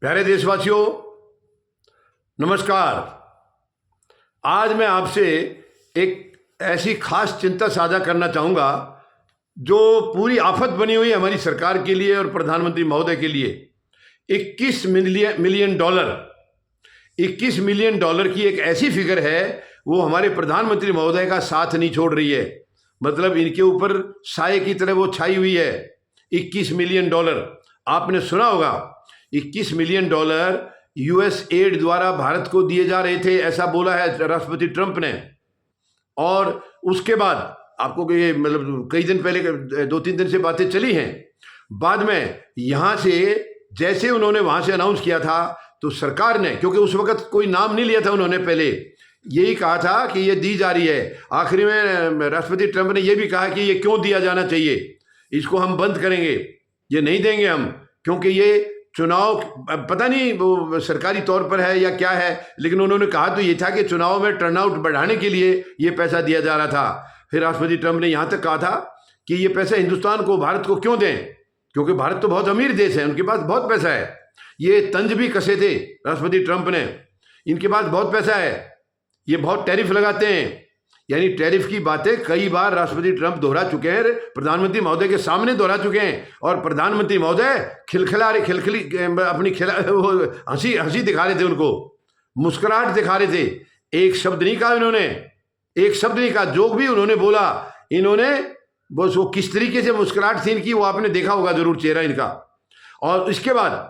प्यारे देशवासियों, नमस्कार। आज मैं आपसे एक ऐसी खास चिंता साझा करना चाहूँगा जो पूरी आफत बनी हुई है हमारी सरकार के लिए और प्रधानमंत्री महोदय के लिए। 21 मिलियन डॉलर की एक ऐसी फिगर है, वो हमारे प्रधानमंत्री महोदय का साथ नहीं छोड़ रही है। मतलब इनके ऊपर साए की तरह वो छाई हुई है। 21 मिलियन डॉलर आपने सुना होगा। 21 मिलियन डॉलर यूएस एड द्वारा भारत को दिए जा रहे थे, ऐसा बोला है राष्ट्रपति ट्रंप ने। और उसके बाद आपको ये मतलब कई दिन पहले 2-3 दिन से बातें चली हैं। बाद में यहां से जैसे उन्होंने वहां से अनाउंस किया था तो सरकार ने, क्योंकि उस वक्त कोई नाम नहीं लिया था उन्होंने, पहले यही कहा था कि ये दी जा रही है। आखिरी में राष्ट्रपति ट्रंप ने यह भी कहा कि ये क्यों दिया जाना चाहिए, इसको हम बंद करेंगे, ये नहीं देंगे हम, क्योंकि ये चुनाव पता नहीं वो सरकारी तौर पर है या क्या है, लेकिन उन्होंने कहा तो ये था कि चुनाव में टर्नआउट बढ़ाने के लिए ये पैसा दिया जा रहा था। फिर राष्ट्रपति ट्रंप ने यहाँ तक कहा था कि ये पैसा हिंदुस्तान को, भारत को क्यों दें, क्योंकि भारत तो बहुत अमीर देश है, उनके पास बहुत पैसा है। ये तंज भी कसे थे राष्ट्रपति ट्रंप ने, इनके पास बहुत पैसा है, ये बहुत टैरिफ लगाते हैं। यानी टैरिफ की बातें कई बार राष्ट्रपति ट्रंप दोहरा चुके हैं, प्रधानमंत्री महोदय के सामने दोहरा चुके हैं। और प्रधानमंत्री महोदय खिलखिली अपनी हंसी दिखा रहे थे, उनको मुस्कुराहट दिखा रहे थे। एक शब्द नहीं कहा इन्होंने, एक शब्द नहीं कहा। जो भी उन्होंने बोला, इन्होंने बस वो किस तरीके से मुस्कुराहट थी इनकी, वो आपने देखा होगा जरूर चेहरा इनका। और इसके बाद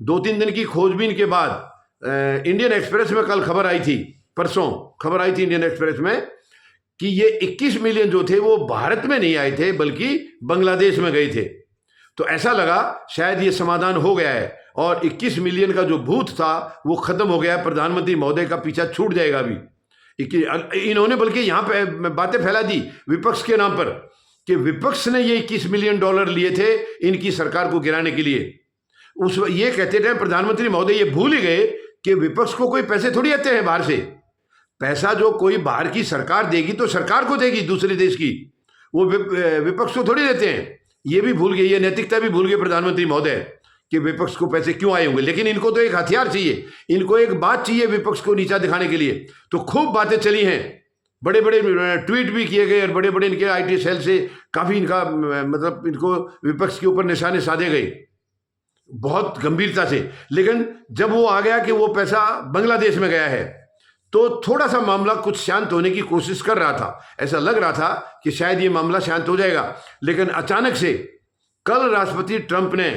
2-3 दिन की खोजबीन के बाद इंडियन एक्सप्रेस में कल खबर आई थी, परसों खबर आई थी इंडियन एक्सप्रेस में कि ये 21 मिलियन जो थे वो भारत में नहीं आए थे बल्कि बांग्लादेश में गए थे। तो ऐसा लगा शायद ये समाधान हो गया है और 21 मिलियन का जो भूत था वो खत्म हो गया है, प्रधानमंत्री महोदय का पीछा छूट जाएगा अभी। इन्होंने बल्कि यहाँ पे बातें फैला दी विपक्ष के नाम पर कि विपक्ष ने ये 21 मिलियन डॉलर लिए थे इनकी सरकार को गिराने के लिए। ये कहते थे प्रधानमंत्री महोदय ये भूल ही गए कि विपक्ष को कोई पैसे थोड़ी आते हैं बाहर से। पैसा जो कोई बाहर की सरकार देगी तो सरकार को देगी, दूसरे देश की, वो विपक्ष को थोड़ी देते हैं। ये भी भूल गए, ये नैतिकता भी भूल गए प्रधानमंत्री महोदय कि विपक्ष को पैसे क्यों आए होंगे। लेकिन इनको तो एक हथियार चाहिए, इनको एक बात चाहिए विपक्ष को नीचा दिखाने के लिए। तो खूब बातें चली हैं, बड़े बड़े ट्वीट भी किए गए और बड़े बड़े इनके IT सेल से काफ़ी इनका मतलब इनको विपक्ष के ऊपर निशाने साधे गए बहुत गंभीरता से। लेकिन जब वो आ गया कि वो पैसा बांग्लादेश में गया है तो थोड़ा सा मामला कुछ शांत होने की कोशिश कर रहा था। ऐसा लग रहा था कि शायद ये मामला शांत हो जाएगा, लेकिन अचानक से कल राष्ट्रपति ट्रंप ने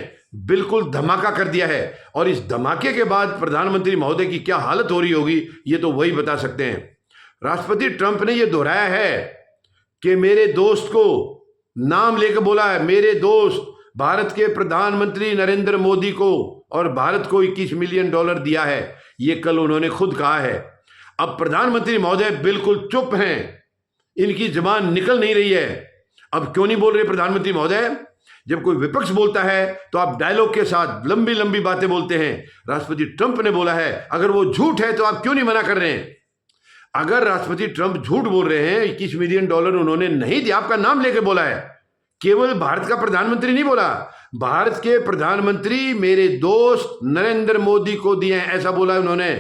बिल्कुल धमाका कर दिया है। और इस धमाके के बाद प्रधानमंत्री महोदय की क्या हालत हो रही होगी ये तो वही बता सकते हैं। राष्ट्रपति ट्रंप ने ये दोहराया है कि मेरे दोस्त को नाम लेकर बोला है, मेरे दोस्त भारत के प्रधानमंत्री नरेंद्र मोदी को, और भारत को 21 मिलियन डॉलर दिया है, ये कल उन्होंने खुद कहा है। अब प्रधानमंत्री महोदय बिल्कुल चुप हैं, इनकी जुबान निकल नहीं रही है। अब क्यों नहीं बोल रहे प्रधानमंत्री महोदय? जब कोई विपक्ष बोलता है तो आप डायलॉग के साथ लंबी लंबी बातें बोलते हैं। राष्ट्रपति ट्रंप ने बोला है, अगर वो झूठ है तो आप क्यों नहीं मना कर रहे हैं? अगर राष्ट्रपति ट्रंप झूठ बोल रहे हैं, 21 मिलियन डॉलर उन्होंने नहीं दिया, आपका नाम लेकर बोला है, केवल भारत का प्रधानमंत्री नहीं बोला, भारत के प्रधानमंत्री मेरे दोस्त नरेंद्र मोदी को दिए हैं, ऐसा बोला है उन्होंने।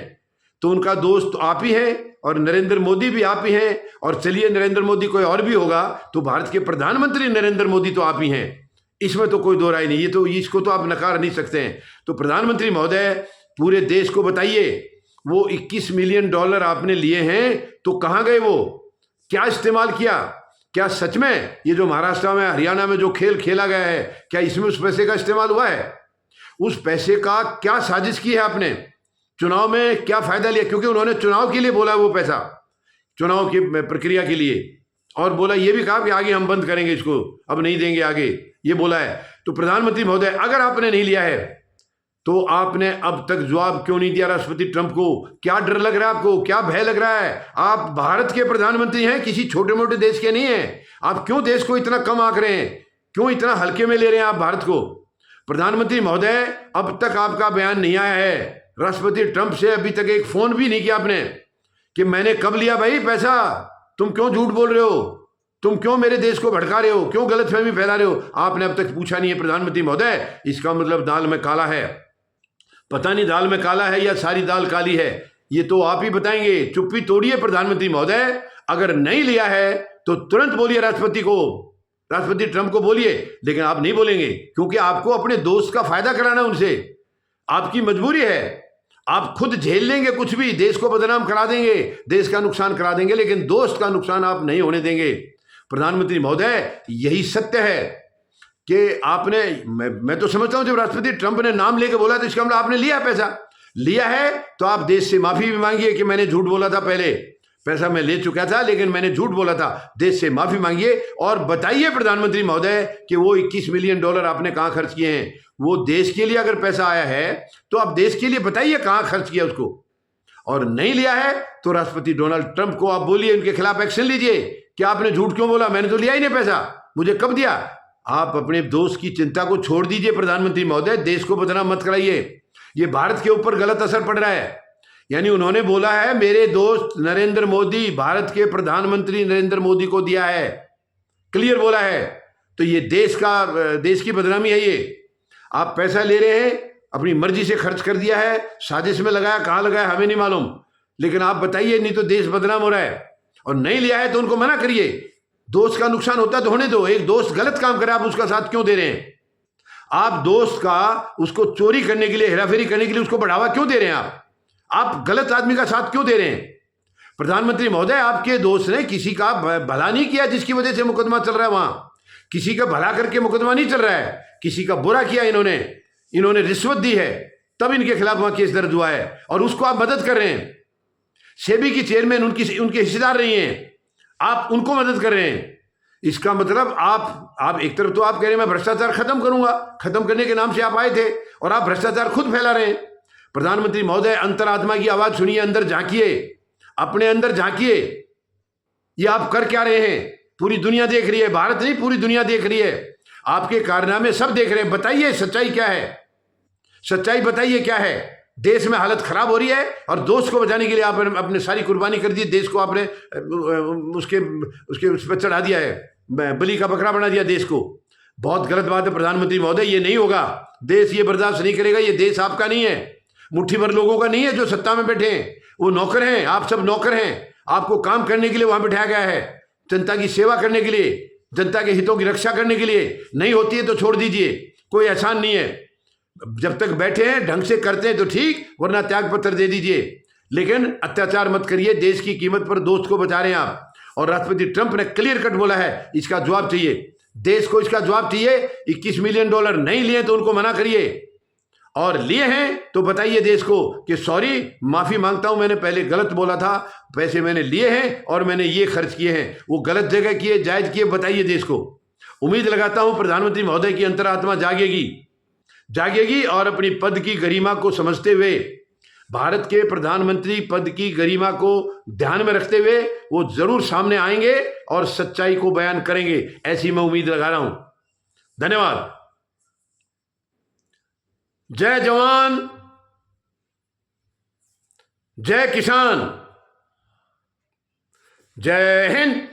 तो उनका दोस्त आप ही हैं और नरेंद्र मोदी भी आप ही हैं। और चलिए नरेंद्र मोदी कोई और भी होगा तो भारत के प्रधानमंत्री नरेंद्र मोदी तो आप ही हैं, इसमें तो कोई दो राय नहीं। ये तो इसको तो आप नकार नहीं सकते हैं। तो प्रधानमंत्री महोदय पूरे देश को बताइए, वो 21 मिलियन डॉलर आपने लिए हैं तो कहाँ गए, वो क्या इस्तेमाल किया? क्या सच में ये जो महाराष्ट्र में हरियाणा में जो खेल खेला गया है, क्या इसमें उस पैसे का इस्तेमाल हुआ है? उस पैसे का क्या साजिश की है आपने? चुनाव में क्या फायदा लिया? क्योंकि उन्होंने चुनाव के लिए बोला वो पैसा, चुनाव की प्रक्रिया के लिए, और बोला ये भी कहा कि आगे हम बंद करेंगे इसको, अब नहीं देंगे आगे, ये बोला है। तो प्रधानमंत्री महोदय अगर आपने नहीं लिया है तो आपने अब तक जवाब क्यों नहीं दिया राष्ट्रपति ट्रंप को? क्या डर लग रहा है आपको? क्या भय लग रहा है? आप भारत के प्रधानमंत्री हैं, किसी छोटे मोटे देश के नहीं हैं। आप क्यों देश को इतना कम आंक रहे हैं? क्यों इतना हल्के में ले रहे हैं आप भारत को? प्रधानमंत्री महोदय अब तक आपका बयान नहीं आया है। राष्ट्रपति ट्रंप से अभी तक एक फोन भी नहीं किया आपने कि मैंने कब लिया भाई पैसा, तुम क्यों झूठ बोल रहे हो, तुम क्यों मेरे देश को भड़का रहे हो, क्यों गलतफहमी फैला रहे हो? आपने अब तक पूछा नहीं है प्रधानमंत्री महोदय। इसका मतलब दाल में काला है। पता नहीं दाल में काला है या सारी दाल काली है, ये तो आप ही बताएंगे। चुप्पी तोड़िए प्रधानमंत्री महोदय, अगर नहीं लिया है तो तुरंत बोलिए राष्ट्रपति को, राष्ट्रपति ट्रंप को बोलिए, लेकिन आप नहीं बोलेंगे क्योंकि आपको अपने दोस्त का फायदा कराना उनसे, आपकी मजबूरी है। आप खुद झेल लेंगे कुछ भी, देश को बदनाम करा देंगे, देश का नुकसान करा देंगे, लेकिन दोस्त का नुकसान आप नहीं होने देंगे। प्रधानमंत्री महोदय, यही सत्य है कि आपने, मैं तो समझता हूं जब राष्ट्रपति ट्रंप ने नाम लेके बोला तो इसका मतलब आपने लिया पैसा, लिया है तो आप देश से माफी भी मांगिए कि मैंने झूठ बोला था, पहले पैसा मैं ले चुका था लेकिन मैंने झूठ बोला था, देश से माफी मांगिए और बताइए प्रधानमंत्री महोदय कि वो 21 मिलियन डॉलर आपने कहां खर्च किए हैं। वो देश के लिए अगर पैसा आया है तो आप देश के लिए बताइए कहां खर्च किया उसको, और नहीं लिया है तो राष्ट्रपति डोनाल्ड ट्रंप को आप बोलिए, उनके खिलाफ एक्शन लीजिए कि आपने झूठ क्यों बोला, मैंने तो लिया ही नहीं पैसा, मुझे कब दिया। आप अपने दोस्त की चिंता को छोड़ दीजिए प्रधानमंत्री महोदय, देश को बदनाम मत कराइए। ये भारत के ऊपर गलत असर पड़ रहा है। यानी उन्होंने बोला है मेरे दोस्त नरेंद्र मोदी, भारत के प्रधानमंत्री नरेंद्र मोदी को दिया है, क्लियर बोला है, तो ये देश की बदनामी है। ये आप पैसा ले रहे हैं, अपनी मर्जी से खर्च कर दिया है, साजिश में लगाया, कहां लगाया हमें नहीं मालूम, लेकिन आप बताइए, नहीं तो देश बदनाम हो रहा है। और नहीं लिया है तो उनको मना करिए, दोस्त का नुकसान होता है तो होने दो, एक दोस्त गलत काम करे आप उसका साथ क्यों दे रहे हैं? आप दोस्त का, उसको चोरी करने के लिए, हेराफेरी करने के लिए उसको बढ़ावा क्यों दे रहे हैं? आप गलत आदमी का साथ क्यों दे रहे हैं? प्रधानमंत्री महोदय, आपके दोस्त ने किसी का भला नहीं किया जिसकी वजह से मुकदमा चल रहा है, वहां किसी का भला करके मुकदमा नहीं चल रहा है, किसी का बुरा किया इन्होंने रिश्वत दी है, तब इनके खिलाफ वहां केस दर्ज हुआ है, और उसको आप मदद कर रहे हैं। सेबी की चेयरमैन उनके हिस्सेदार नहीं है, आप उनको मदद कर रहे हैं। इसका मतलब आप एक तरफ तो आप कह रहे हैं मैं भ्रष्टाचार खत्म करूंगा, खत्म करने के नाम से आप आए थे, और आप भ्रष्टाचार खुद फैला रहे हैं। प्रधानमंत्री महोदय, अंतरात्मा की आवाज सुनिए, अंदर झांकिए, अपने अंदर झांकिए, ये आप कर क्या रहे हैं? पूरी दुनिया देख रही है, भारत नहीं पूरी दुनिया देख रही है, आपके कारनामे सब देख रहे हैं। बताइए सच्चाई क्या है, सच्चाई बताइए क्या है। देश में हालत खराब हो रही है और दोस्त को बचाने के लिए आपने अपने सारी कुर्बानी कर दी, देश को आपने उसके उस पर चढ़ा दिया है, बलि का बकरा बना दिया देश को। बहुत गलत बात है प्रधानमंत्री महोदय, ये नहीं होगा, देश ये बर्दाश्त नहीं करेगा। ये देश आपका नहीं है, मुट्ठी भर लोगों का नहीं है जो सत्ता में बैठे हैं, वो नौकर हैं, आप सब नौकर हैं, आपको काम करने के लिए वहां बिठाया गया है, जनता की सेवा करने के लिए, जनता के हितों की रक्षा करने के लिए। नहीं होती है तो छोड़ दीजिए, कोई एहसान नहीं है। जब तक बैठे हैं ढंग से करते हैं तो ठीक, वरना त्याग पत्र दे दीजिए, लेकिन अत्याचार मत करिए। देश की कीमत पर दोस्त को बचा रहे हैं आप, और राष्ट्रपति ट्रंप ने क्लियर कट बोला है, इसका जवाब चाहिए, देश को इसका जवाब चाहिए। 21 मिलियन डॉलर नहीं लिए तो उनको मना करिए, और लिए हैं तो बताइए देश को कि सॉरी, माफी मांगता हूं, मैंने पहले गलत बोला था, पैसे मैंने लिए हैं और मैंने ये खर्च किए हैं, वो गलत जगह किए, जायज किए, बताइए देश को। उम्मीद लगाता हूं प्रधानमंत्री महोदय की अंतरात्मा जागेगी और अपनी पद की गरिमा को समझते हुए, भारत के प्रधानमंत्री पद की गरिमा को ध्यान में रखते हुए वो जरूर सामने आएंगे और सच्चाई को बयान करेंगे, ऐसी मैं उम्मीद लगा रहा हूं। धन्यवाद। जय जवान, जय किसान, जय हिंद।